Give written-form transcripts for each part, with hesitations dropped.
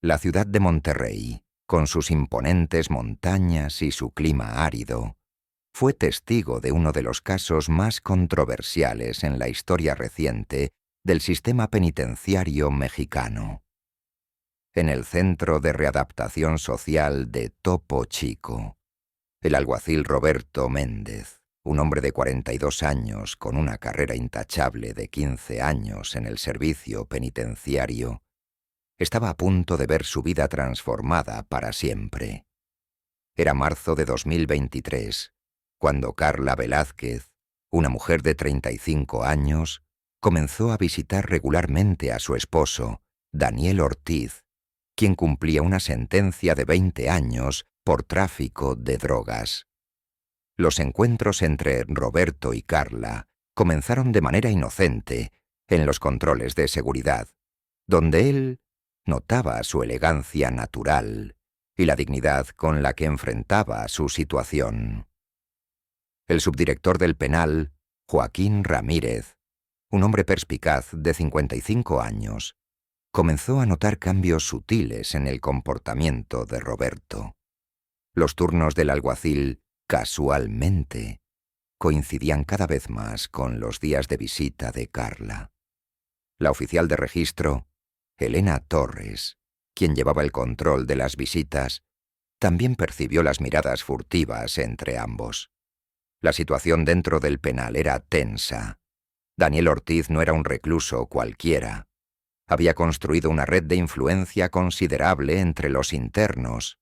La ciudad de Monterrey, con sus imponentes montañas y su clima árido, fue testigo de uno de los casos más controversiales en la historia reciente del sistema penitenciario mexicano. En el Centro de Readaptación Social de Topo Chico, el alguacil Roberto Méndez, un hombre de 42 años con una carrera intachable de 15 años en el servicio penitenciario, estaba a punto de ver su vida transformada para siempre. Era marzo de 2023, cuando Carla Velázquez, una mujer de 35 años, comenzó a visitar regularmente a su esposo, Daniel Ortiz, quien cumplía una sentencia de 20 años por tráfico de drogas. Los encuentros entre Roberto y Carla comenzaron de manera inocente en los controles de seguridad, donde él notaba su elegancia natural y la dignidad con la que enfrentaba su situación. El subdirector del penal, Joaquín Ramírez, un hombre perspicaz de 55 años, comenzó a notar cambios sutiles en el comportamiento de Roberto. Los turnos del alguacil, casualmente, coincidían cada vez más con los días de visita de Carla. La oficial de registro, Elena Torres, quien llevaba el control de las visitas, también percibió las miradas furtivas entre ambos. La situación dentro del penal era tensa. Daniel Ortiz no era un recluso cualquiera. Había construido una red de influencia considerable entre los internos.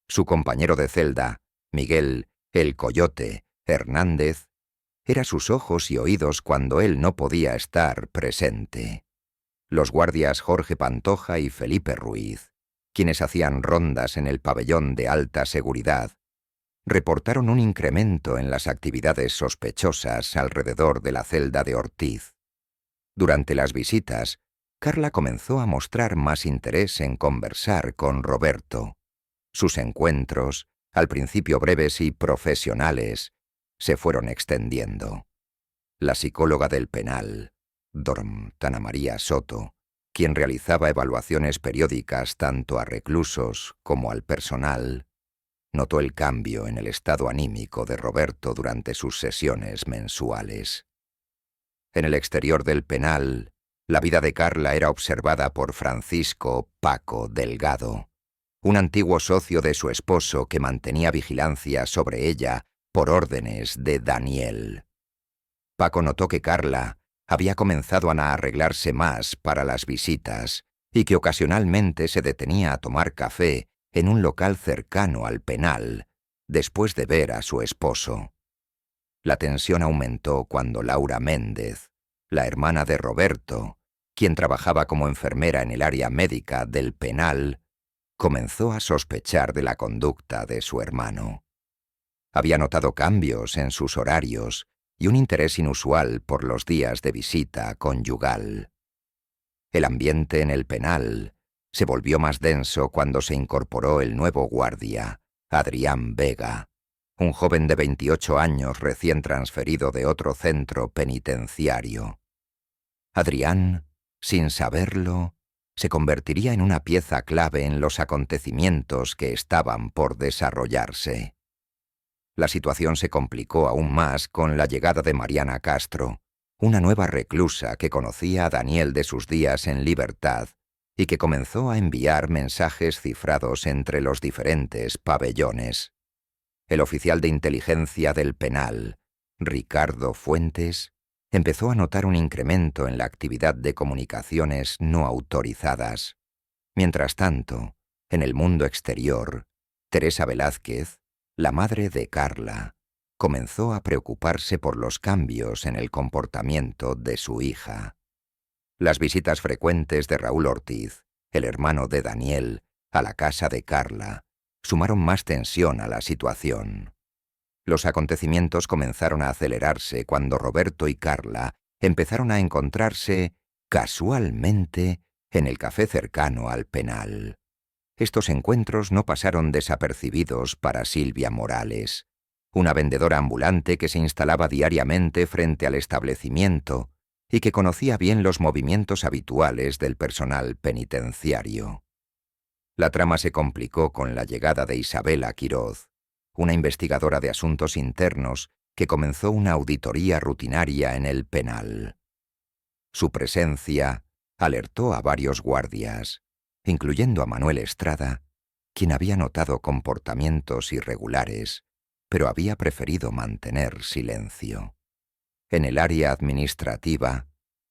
Su compañero de celda, Miguel "El Coyote" Hernández, era sus ojos y oídos cuando él no podía estar presente. Los guardias Jorge Pantoja y Felipe Ruiz, quienes hacían rondas en el pabellón de alta seguridad, reportaron un incremento en las actividades sospechosas alrededor de la celda de Ortiz. Durante las visitas, Carla comenzó a mostrar más interés en conversar con Roberto. Sus encuentros, al principio breves y profesionales, se fueron extendiendo. La psicóloga del penal, Dorm Tana María Soto, quien realizaba evaluaciones periódicas tanto a reclusos como al personal, notó el cambio en el estado anímico de Roberto durante sus sesiones mensuales. En el exterior del penal, la vida de Carla era observada por Francisco "Paco" Delgado, un antiguo socio de su esposo que mantenía vigilancia sobre ella por órdenes de Daniel. Paco notó que Carla había comenzado a arreglarse más para las visitas y que ocasionalmente se detenía a tomar café en un local cercano al penal, después de ver a su esposo. La tensión aumentó cuando Laura Méndez, la hermana de Roberto, quien trabajaba como enfermera en el área médica del penal, comenzó a sospechar de la conducta de su hermano. Había notado cambios en sus horarios y un interés inusual por los días de visita conyugal. El ambiente en el penal se volvió más denso cuando se incorporó el nuevo guardia, Adrián Vega, un joven de 28 años recién transferido de otro centro penitenciario. Adrián, sin saberlo, se convertiría en una pieza clave en los acontecimientos que estaban por desarrollarse. La situación se complicó aún más con la llegada de Mariana Castro, una nueva reclusa que conocía a Daniel de sus días en libertad y que comenzó a enviar mensajes cifrados entre los diferentes pabellones. El oficial de inteligencia del penal, Ricardo Fuentes, empezó a notar un incremento en la actividad de comunicaciones no autorizadas. Mientras tanto, en el mundo exterior, Teresa Velázquez, la madre de Carla, comenzó a preocuparse por los cambios en el comportamiento de su hija. Las visitas frecuentes de Raúl Ortiz, el hermano de Daniel, a la casa de Carla, sumaron más tensión a la situación. Los acontecimientos comenzaron a acelerarse cuando Roberto y Carla empezaron a encontrarse, casualmente, en el café cercano al penal. Estos encuentros no pasaron desapercibidos para Silvia Morales, una vendedora ambulante que se instalaba diariamente frente al establecimiento y que conocía bien los movimientos habituales del personal penitenciario. La trama se complicó con la llegada de Isabela Quiroz, una investigadora de asuntos internos que comenzó una auditoría rutinaria en el penal. Su presencia alertó a varios guardias, incluyendo a Manuel Estrada, quien había notado comportamientos irregulares, pero había preferido mantener silencio. En el área administrativa,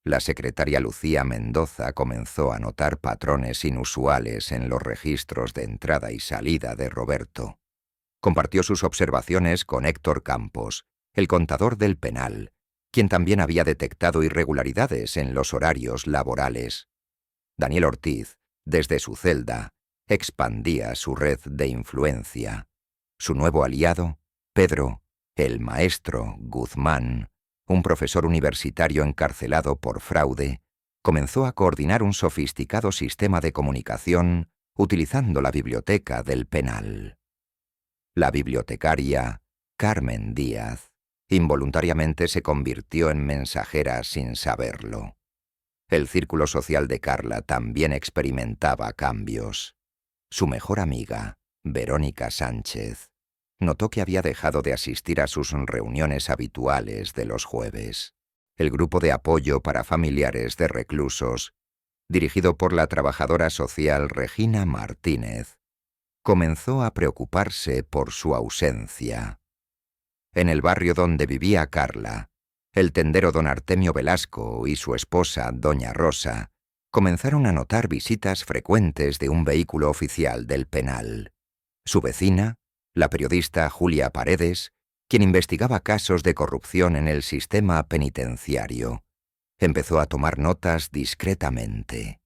la secretaria Lucía Mendoza comenzó a notar patrones inusuales en los registros de entrada y salida de Roberto. Compartió sus observaciones con Héctor Campos, el contador del penal, quien también había detectado irregularidades en los horarios laborales. Daniel Ortiz, desde su celda, expandía su red de influencia. Su nuevo aliado, Pedro, el maestro Guzmán, un profesor universitario encarcelado por fraude, comenzó a coordinar un sofisticado sistema de comunicación utilizando la biblioteca del penal. La bibliotecaria, Carmen Díaz, involuntariamente se convirtió en mensajera sin saberlo. El círculo social de Carla también experimentaba cambios. Su mejor amiga, Verónica Sánchez, notó que había dejado de asistir a sus reuniones habituales de los jueves. El grupo de apoyo para familiares de reclusos, dirigido por la trabajadora social Regina Martínez, comenzó a preocuparse por su ausencia. En el barrio donde vivía Carla, el tendero don Artemio Velasco y su esposa, doña Rosa, comenzaron a notar visitas frecuentes de un vehículo oficial del penal. Su vecina, la periodista Julia Paredes, quien investigaba casos de corrupción en el sistema penitenciario, empezó a tomar notas discretamente.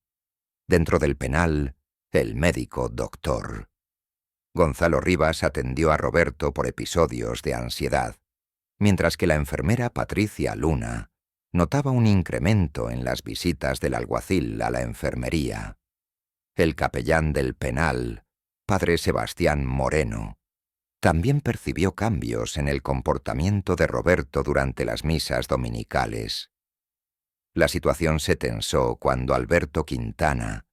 Dentro del penal, el médico doctor Gonzalo Rivas atendió a Roberto por episodios de ansiedad, mientras que la enfermera Patricia Luna notaba un incremento en las visitas del alguacil a la enfermería. El capellán del penal, padre Sebastián Moreno, también percibió cambios en el comportamiento de Roberto durante las misas dominicales. La situación se tensó cuando Alberto Quintana,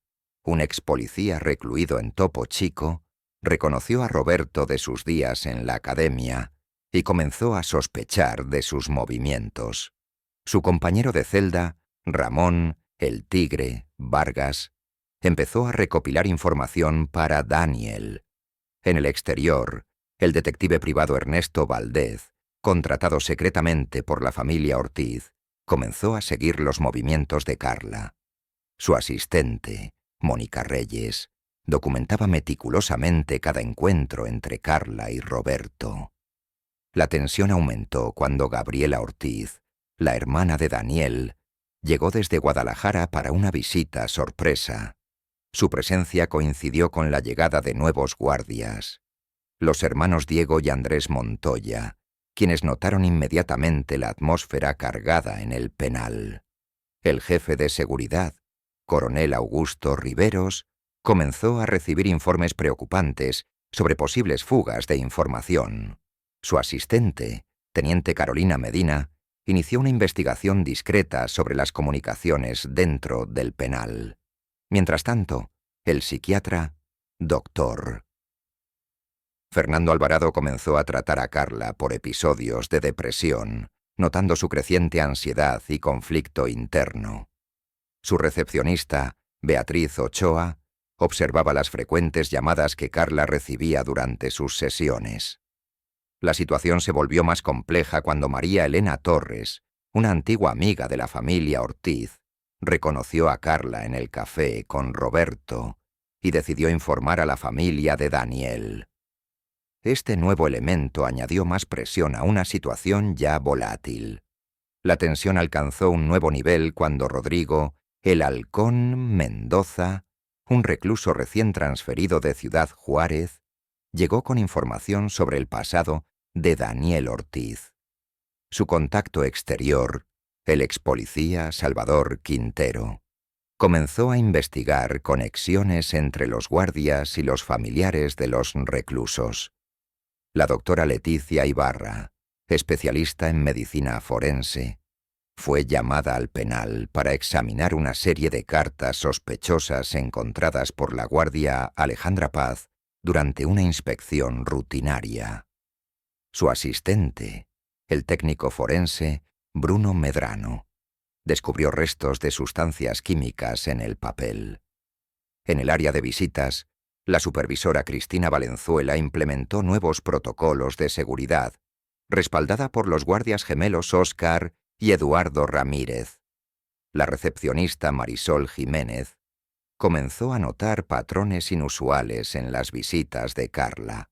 un ex policía recluido en Topo Chico, reconoció a Roberto de sus días en la academia y comenzó a sospechar de sus movimientos. Su compañero de celda, Ramón, el Tigre, Vargas, empezó a recopilar información para Daniel. En el exterior, el detective privado Ernesto Valdez, contratado secretamente por la familia Ortiz, comenzó a seguir los movimientos de Carla. Su asistente, Mónica Reyes, documentaba meticulosamente cada encuentro entre Carla y Roberto. La tensión aumentó cuando Gabriela Ortiz, la hermana de Daniel, llegó desde Guadalajara para una visita sorpresa. Su presencia coincidió con la llegada de nuevos guardias, los hermanos Diego y Andrés Montoya, quienes notaron inmediatamente la atmósfera cargada en el penal. El jefe de seguridad, coronel Augusto Riveros, comenzó a recibir informes preocupantes sobre posibles fugas de información. Su asistente, teniente Carolina Medina, inició una investigación discreta sobre las comunicaciones dentro del penal. Mientras tanto, el psiquiatra, Dr. Fernando Alvarado comenzó a tratar a Carla por episodios de depresión, notando su creciente ansiedad y conflicto interno. Su recepcionista, Beatriz Ochoa, observaba las frecuentes llamadas que Carla recibía durante sus sesiones. La situación se volvió más compleja cuando María Elena Torres, una antigua amiga de la familia Ortiz, reconoció a Carla en el café con Roberto y decidió informar a la familia de Daniel. Este nuevo elemento añadió más presión a una situación ya volátil. La tensión alcanzó un nuevo nivel cuando Rodrigo, el Halcón Mendoza, un recluso recién transferido de Ciudad Juárez, llegó con información sobre el pasado de Daniel Ortiz. Su contacto exterior, el expolicía Salvador Quintero, comenzó a investigar conexiones entre los guardias y los familiares de los reclusos. La doctora Leticia Ibarra, especialista en medicina forense, Fue llamada al penal para examinar una serie de cartas sospechosas encontradas por la guardia Alejandra Paz durante una inspección rutinaria. Su asistente, el técnico forense Bruno Medrano, descubrió restos de sustancias químicas en el papel. En el área de visitas, la supervisora Cristina Valenzuela implementó nuevos protocolos de seguridad, respaldada por los guardias gemelos Óscar y Eduardo Ramírez. La recepcionista Marisol Jiménez comenzó a notar patrones inusuales en las visitas de Carla.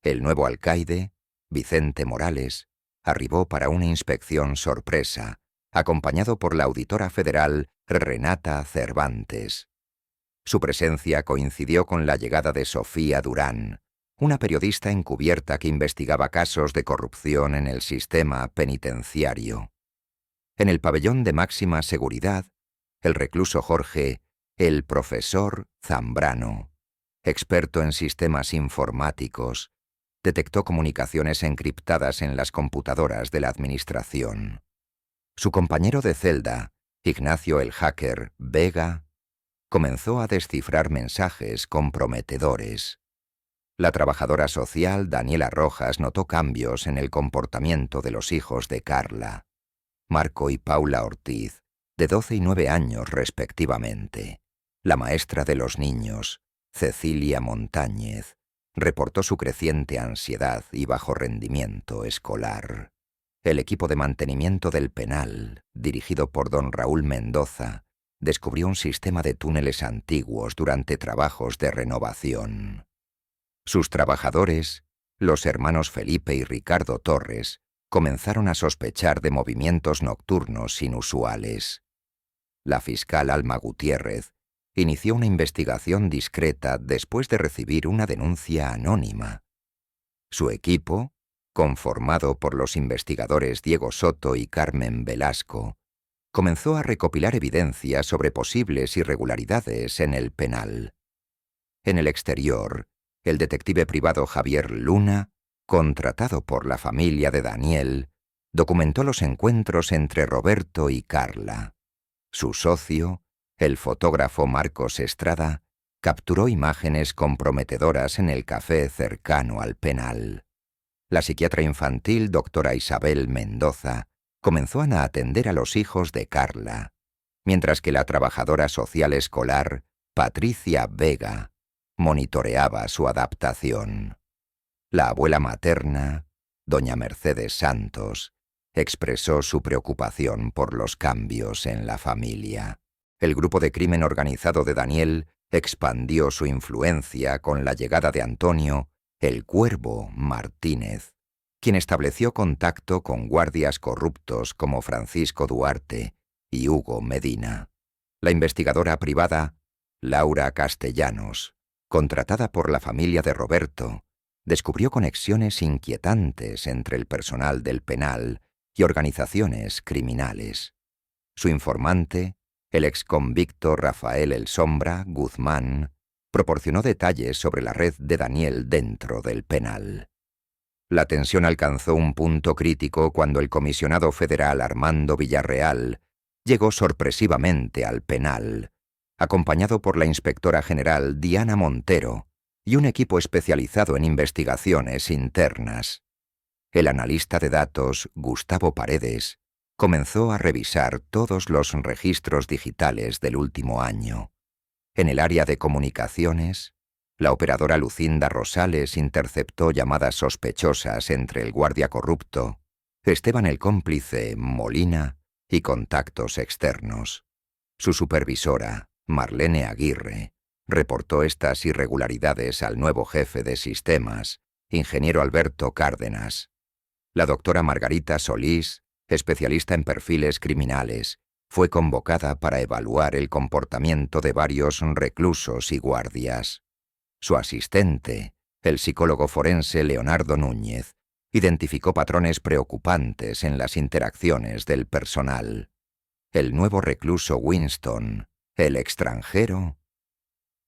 El nuevo alcaide, Vicente Morales, arribó para una inspección sorpresa, acompañado por la auditora federal Renata Cervantes. Su presencia coincidió con la llegada de Sofía Durán, una periodista encubierta que investigaba casos de corrupción en el sistema penitenciario. En el pabellón de máxima seguridad, el recluso Jorge, el profesor Zambrano, experto en sistemas informáticos, detectó comunicaciones encriptadas en las computadoras de la administración. Su compañero de celda, Ignacio el hacker Vega, comenzó a descifrar mensajes comprometedores. La trabajadora social Daniela Rojas notó cambios en el comportamiento de los hijos de Carla, Marco y Paula Ortiz, de 12 y 9 años respectivamente. La maestra de los niños, Cecilia Montáñez, reportó su creciente ansiedad y bajo rendimiento escolar. El equipo de mantenimiento del penal, dirigido por don Raúl Mendoza, descubrió un sistema de túneles antiguos durante trabajos de renovación. Sus trabajadores, los hermanos Felipe y Ricardo Torres, comenzaron a sospechar de movimientos nocturnos inusuales. La fiscal Alma Gutiérrez inició una investigación discreta después de recibir una denuncia anónima. Su equipo, conformado por los investigadores Diego Soto y Carmen Velasco, comenzó a recopilar evidencia sobre posibles irregularidades en el penal. En el exterior, el detective privado Javier Luna, contratado por la familia de Daniel, documentó los encuentros entre Roberto y Carla. Su socio, el fotógrafo Marcos Estrada, capturó imágenes comprometedoras en el café cercano al penal. La psiquiatra infantil doctora Isabel Mendoza comenzó a atender a los hijos de Carla, mientras que la trabajadora social escolar, Patricia Vega, monitoreaba su adaptación. La abuela materna, doña Mercedes Santos, expresó su preocupación por los cambios en la familia. El grupo de crimen organizado de Daniel expandió su influencia con la llegada de Antonio, el Cuervo Martínez, quien estableció contacto con guardias corruptos como Francisco Duarte y Hugo Medina. La investigadora privada, Laura Castellanos, contratada por la familia de Roberto, descubrió conexiones inquietantes entre el personal del penal y organizaciones criminales. Su informante, el exconvicto Rafael El Sombra Guzmán, proporcionó detalles sobre la red de Daniel dentro del penal. La tensión alcanzó un punto crítico cuando el comisionado federal Armando Villarreal llegó sorpresivamente al penal, acompañado por la inspectora general Diana Montero y un equipo especializado en investigaciones internas. El analista de datos, Gustavo Paredes, comenzó a revisar todos los registros digitales del último año. En el área de comunicaciones, la operadora Lucinda Rosales interceptó llamadas sospechosas entre el guardia corrupto, Esteban el cómplice Molina y contactos externos. Su supervisora, Marlene Aguirre, reportó estas irregularidades al nuevo jefe de sistemas, ingeniero Alberto Cárdenas. La doctora Margarita Solís, especialista en perfiles criminales, fue convocada para evaluar el comportamiento de varios reclusos y guardias. Su asistente, el psicólogo forense Leonardo Núñez, identificó patrones preocupantes en las interacciones del personal. El nuevo recluso Winston, el extranjero.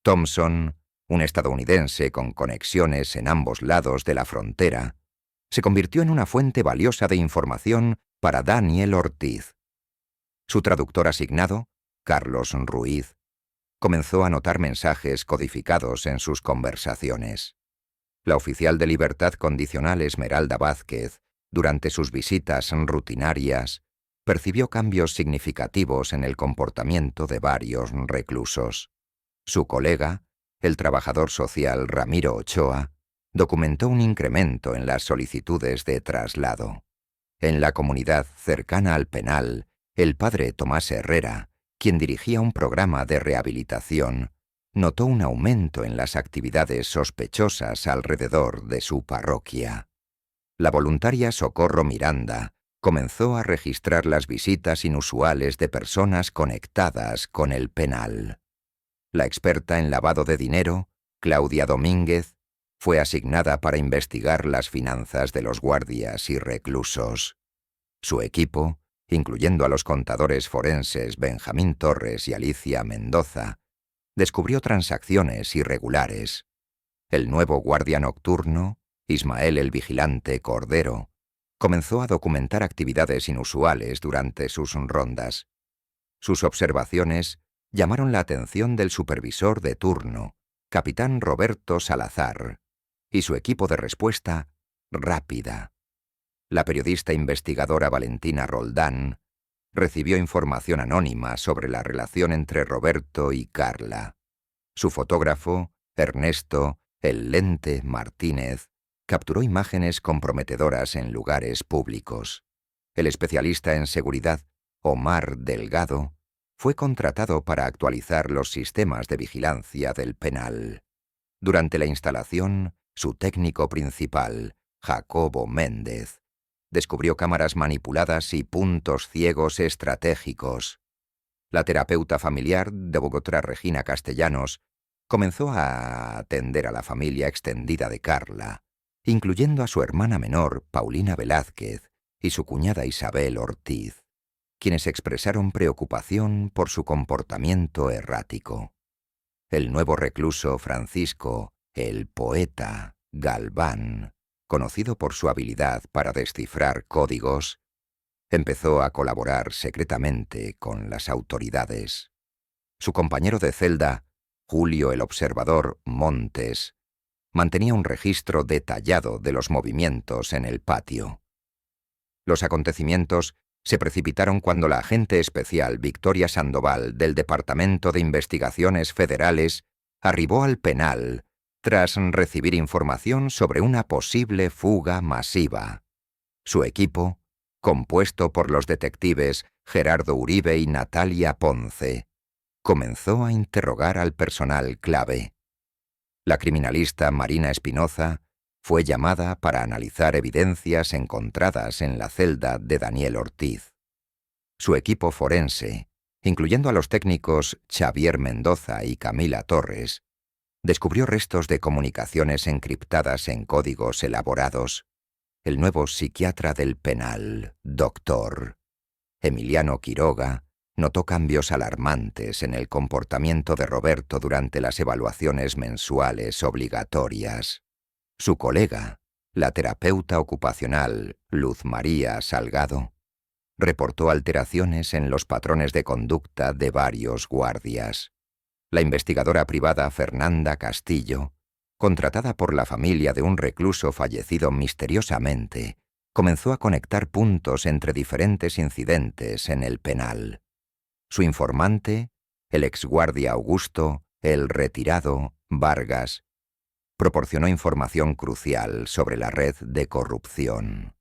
Thompson, un estadounidense con conexiones en ambos lados de la frontera, se convirtió en una fuente valiosa de información para Daniel Ortiz, Su traductor asignado, Carlos Ruiz, comenzó a notar mensajes codificados en sus conversaciones. La oficial de libertad condicional Esmeralda Vázquez, durante sus visitas rutinarias, percibió cambios significativos en el comportamiento de varios reclusos. Su colega, el trabajador social Ramiro Ochoa, documentó un incremento en las solicitudes de traslado. En la comunidad cercana al penal, el padre Tomás Herrera, quien dirigía un programa de rehabilitación, notó un aumento en las actividades sospechosas alrededor de su parroquia. La voluntaria Socorro Miranda comenzó a registrar las visitas inusuales de personas conectadas con el penal. La experta en lavado de dinero, Claudia Domínguez, fue asignada para investigar las finanzas de los guardias y reclusos. Su equipo, incluyendo a los contadores forenses Benjamín Torres y Alicia Mendoza, descubrió transacciones irregulares. El nuevo guardia nocturno, Ismael el Vigilante Cordero, comenzó a documentar actividades inusuales durante sus rondas. Sus observaciones llamaron la atención del supervisor de turno, capitán Roberto Salazar, y su equipo de respuesta rápida. La periodista investigadora Valentina Roldán recibió información anónima sobre la relación entre Roberto y Carla. Su fotógrafo, Ernesto "El Lente" Martínez, capturó imágenes comprometedoras en lugares públicos. El especialista en seguridad, Omar Delgado, fue contratado para actualizar los sistemas de vigilancia del penal. Durante la instalación, su técnico principal, Jacobo Méndez, descubrió cámaras manipuladas y puntos ciegos estratégicos. La terapeuta familiar de Bogotá, Regina Castellanos, comenzó a atender a la familia extendida de Carla, incluyendo a su hermana menor, Paulina Velázquez, y su cuñada Isabel Ortiz, quienes expresaron preocupación por su comportamiento errático. El nuevo recluso Francisco, el poeta, Galván, conocido por su habilidad para descifrar códigos, empezó a colaborar secretamente con las autoridades. Su compañero de celda, Julio el Observador Montes, mantenía un registro detallado de los movimientos en el patio. Los acontecimientos se precipitaron cuando la agente especial Victoria Sandoval del Departamento de Investigaciones Federales arribó al penal tras recibir información sobre una posible fuga masiva. Su equipo, compuesto por los detectives Gerardo Uribe y Natalia Ponce, comenzó a interrogar al personal clave. La criminalista Marina Espinoza fue llamada para analizar evidencias encontradas en la celda de Daniel Ortiz. Su equipo forense, incluyendo a los técnicos Xavier Mendoza y Camila Torres, descubrió restos de comunicaciones encriptadas en códigos elaborados. El nuevo psiquiatra del penal, Dr. Emiliano Quiroga, notó cambios alarmantes en el comportamiento de Roberto durante las evaluaciones mensuales obligatorias. Su colega, la terapeuta ocupacional Luz María Salgado, reportó alteraciones en los patrones de conducta de varios guardias. La investigadora privada Fernanda Castillo, contratada por la familia de un recluso fallecido misteriosamente, comenzó a conectar puntos entre diferentes incidentes en el penal. Su informante, el exguardia Augusto, el retirado Vargas, proporcionó información crucial sobre la red de corrupción.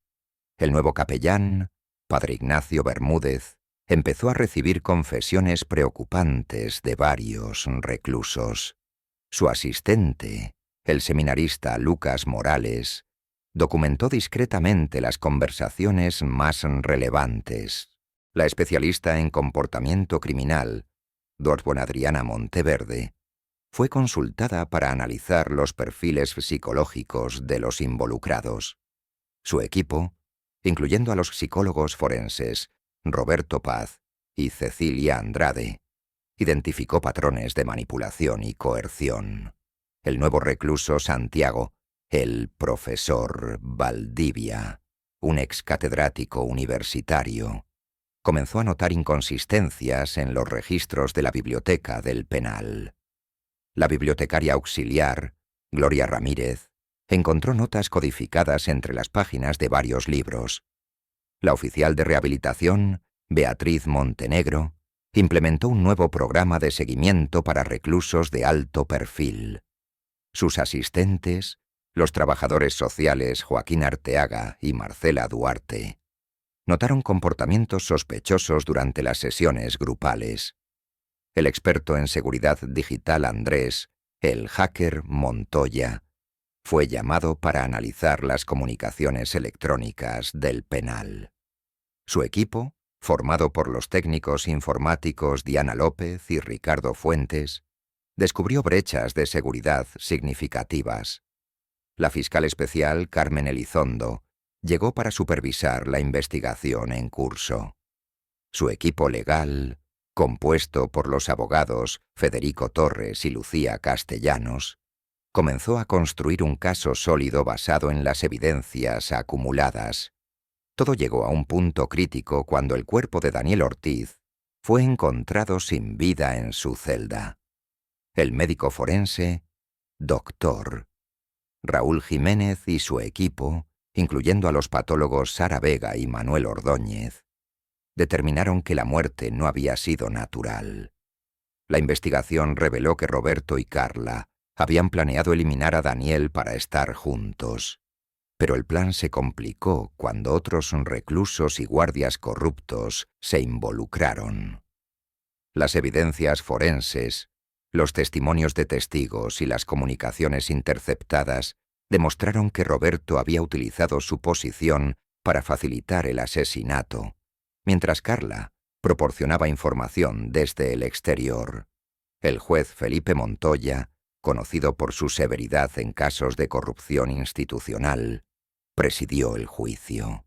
El nuevo capellán, padre Ignacio Bermúdez, empezó a recibir confesiones preocupantes de varios reclusos. Su asistente, el seminarista Lucas Morales, documentó discretamente las conversaciones más relevantes. La especialista en comportamiento criminal, Dor Adriana Monteverde, fue consultada para analizar los perfiles psicológicos de los involucrados. Su equipo, incluyendo a los psicólogos forenses Roberto Paz y Cecilia Andrade, identificó patrones de manipulación y coerción. El nuevo recluso Santiago, el profesor Valdivia, un ex catedrático universitario, comenzó a notar inconsistencias en los registros de la biblioteca del penal. La bibliotecaria auxiliar, Gloria Ramírez, encontró notas codificadas entre las páginas de varios libros. La oficial de rehabilitación, Beatriz Montenegro, implementó un nuevo programa de seguimiento para reclusos de alto perfil. Sus asistentes, los trabajadores sociales Joaquín Arteaga y Marcela Duarte, notaron comportamientos sospechosos durante las sesiones grupales. El experto en seguridad digital Andrés, el hacker Montoya, fue llamado para analizar las comunicaciones electrónicas del penal. Su equipo, formado por los técnicos informáticos Diana López y Ricardo Fuentes, descubrió brechas de seguridad significativas. La fiscal especial Carmen Elizondo llegó para supervisar la investigación en curso. Su equipo legal, compuesto por los abogados Federico Torres y Lucía Castellanos, comenzó a construir un caso sólido basado en las evidencias acumuladas. Todo llegó a un punto crítico cuando el cuerpo de Daniel Ortiz fue encontrado sin vida en su celda. El médico forense, Dr. Raúl Jiménez y su equipo, incluyendo a los patólogos Sara Vega y Manuel Ordóñez, determinaron que la muerte no había sido natural. La investigación reveló que Roberto y Carla habían planeado eliminar a Daniel para estar juntos, pero el plan se complicó cuando otros reclusos y guardias corruptos se involucraron. Las evidencias forenses, los testimonios de testigos y las comunicaciones interceptadas demostraron que Roberto había utilizado su posición para facilitar el asesinato, mientras Carla proporcionaba información desde el exterior. El juez Felipe Montoya, conocido por su severidad en casos de corrupción institucional, presidió el juicio.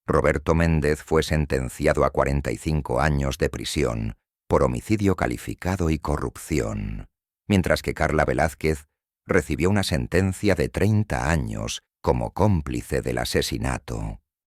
Roberto Méndez fue sentenciado a 45 años de prisión por homicidio calificado y corrupción, mientras que Carla Velázquez recibió una sentencia de 30 años como cómplice del asesinato.